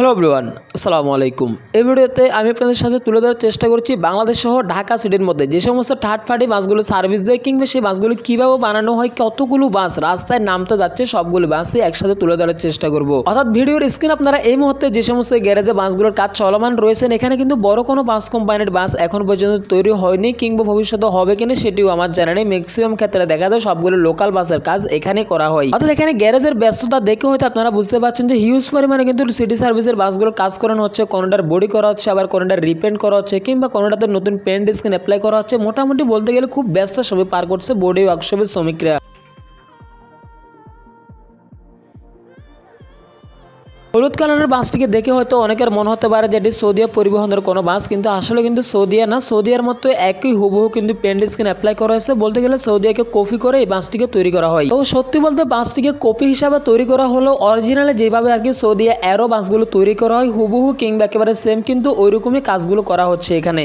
Hello everyone, আসসালামু আলাইকুম। এই ভিডিওতে আমি আপনাদের সাথে তুলে ধরার চেষ্টা করছি বাংলাদেশ সহ ঢাকা সিটির মধ্যে যে সমস্ত থার্ড পার্টি বাসগুলো সার্ভিস দেয় কিংবা সেই বাসগুলো কীভাবে বানানো হয়, কতগুলো বাস রাস্তায় নামতে যাচ্ছে, সবগুলো বাসই একসাথে তুলে ধরার চেষ্টা করব। অর্থাৎ ভিডিওর স্ক্রিন আপনারা এই মুহূর্তে যে সমস্ত গ্যারেজে বাসগুলোর কাজ চলমান রয়েছেন, এখানে কিন্তু বড় কোনো বাস কোম্পানির বাস এখন পর্যন্ত তৈরি হয়নি কিংবা ভবিষ্যতে হবে কিনা সেটিও আমার জানা নেই। ম্যাক্সিমাম ক্ষেত্রে দেখা যায় সবগুলো লোকাল বাসের কাজ এখানে করা হয়। অর্থাৎ এখানে গ্যারেজের ব্যস্ততা দেখে হয়তো আপনারা বুঝতে পারছেন যে হিউজ পরিমাণে কিন্তু সিটি সার্ভিসের বাসগুলোর কাজ করানো হচ্ছে, কোনটার বডি করা হচ্ছে, আবার কোনটার রিপেন্ট করা হচ্ছে কিংবা কোনটাতে নতুন পেন্ট স্ক্রিন অ্যাপ্লাই করা হচ্ছে। মোটামুটি বলতে গেলে খুব ব্যস্ত সময় পার করছে বডি ওয়ার্কশপের শ্রমিকরা। হলুদ কালারের বাসটিকে দেখে হয়তো অনেকের মনে হতে পারে যে এটি সৌদিয়া পরিবহনের কোনো বাস, কিন্তু আসলে কিন্তু সৌদিয়া না, সৌদিয়ার মতো একই হুবহু কিন্তু পেন্ট স্ক্রিন অ্যাপ্লাই করা হয়েছে। বলতে গেলে সৌদিয়াকে কপি করে এই বাসটিকে তৈরি করা হয়। তো সত্যি বলতে বাসটিকে কপি হিসাবে তৈরি করা হলো, অরিজিনালে যেভাবে আর কি সৌদিয়া অ্যারো বাসগুলো তৈরি করা হয় হুবহু কিংবা একেবারে সেম কিন্তু ওইরকমই কাজগুলো করা হচ্ছে এখানে।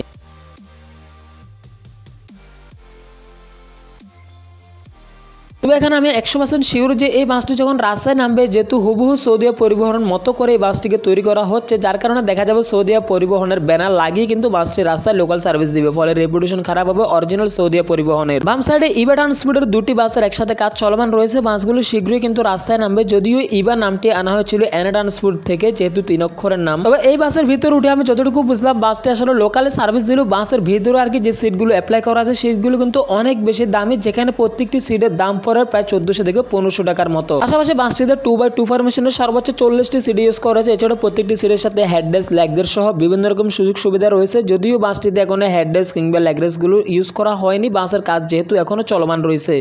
তবে এখানে আমি 100% শিওর যে এই বাসটি যখন রাস্তায় নামবে, যেহেতু হুবহু সৌদিয়া পরিবহনের মতো করে এই বাসটিকে তৈরি করা হচ্ছে, যার কারণে দেখা যাবে সৌদিয়া পরিবহনের ব্যানার লাগিয়ে কিন্তু বাসটি রাস্তায় লোকাল সার্ভিস দিবে, ফলে রেপুটেশন খারাপ হবে অরিজিনাল সৌদিয়া পরিবহনের। বাম সাইডে ইবা ট্রান্সপোর্টের দুটি বাসের একসাথে কাজ চলমান রয়েছে, বাসগুলো শীঘ্রই কিন্তু রাস্তায় নামবে। যদিও ইবা নামটি আনা হয়েছিল এনা ট্রান্সপোর্ট থেকে, যেহেতু 3 অক্ষরের নাম। তবে এই বাসের ভিতরে উঠে আমি যতটুকু বুঝলাম বাসটি আসলে লোকালে সার্ভিস দিল। বাসের ভিতরে আর কি যে সিটগুলো অ্যাপ্লাই করা আছে সিটগুলো কিন্তু অনেক বেশি দামি, যেখানে প্রত্যেকটি সিটের দাম পড়ে প্রায় 1400 থেকে 1500 টাকার মতো। পাশাপাশি বাসটিতে 2x2 ফরমেশনের সর্বোচ্চ 40টি সিট ইউজ করা হয়েছে। এছাড়াও প্রত্যেকটি সিটের সাথে হেডরেস্ট, লেগরেস্ট সহ বিভিন্ন রকম সুযোগ সুবিধা রয়েছে। যদিও বাসটিতে এখনো হেডরেস্ট কিংবা লেগরেস্ট গুলো ইউজ করা হয়নি, বাসের কাজ যেহেতু এখনো চলমান রয়েছে।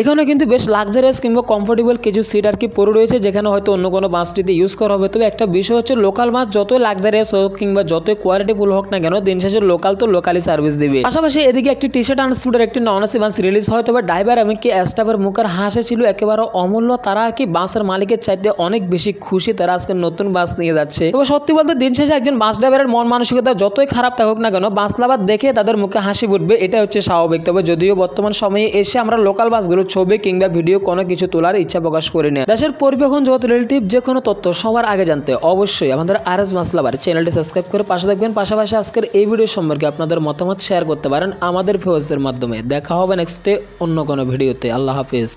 এখানে কিন্তু বেশ লাক্সারিয়াস কিংবা কমফোর্টেবল কিছু সিট আর কি পড়ে রয়েছে, যেখানে হয়তো অন্য কোনো বাসটিতে ইউজ করা হবে। তবে একটা বিষয় হচ্ছে লোকাল বাস যতই লাক্সারিয়াস হোক কিংবা যতই কোয়ালিটিফুল হোক না কেন, দিন শেষে লোকাল তো লোকালি সার্ভিস দিবে। পাশাপাশি এদিকে একটি টি-শার্ট ট্রান্সপোর্টের একটি নন এসি বাস রিলিজ হয়। তবে ড্রাইভার এমনকি স্টাফের মুখের হাসি ছিল একেবারে অমূল্য। তারা আর কি বাসের মালিকের চাইতে অনেক বেশি খুশি, তারা আজকে নতুন বাস নিয়ে যাচ্ছে। তবে সত্যি বলতে দিন শেষে একজন বাস ড্রাইভারের মন মানসিকতা যতই খারাপ থাকুক না কেন, বাস লাভার দেখে তাদের মুখে হাসি ফুটবে, এটা হচ্ছে স্বাভাবিক। তবে যদিও বর্তমান সময়ে এসে আমরা লোকাল বাসগুলো ছবি কিংবা ভিডিও কোনো কিছু তোলার ইচ্ছা প্রকাশ করি না। দেশের পরিবহন জগৎ রিলেটিভ যে কোনো তথ্য সবার আগে জানতে অবশ্যই আমাদের আরএস বাস লাভার চ্যানেলটি সাবস্ক্রাইব করে পাশে থাকবেন। পাশাপাশি আজকের এই ভিডিও সম্পর্কে আপনাদের মতামত শেয়ার করতে পারেন আমাদের ফেসবুকের মাধ্যমে। দেখা হবে নেক্সটে অন্য কোনো ভিডিওতে। আল্লাহ হাফেজ।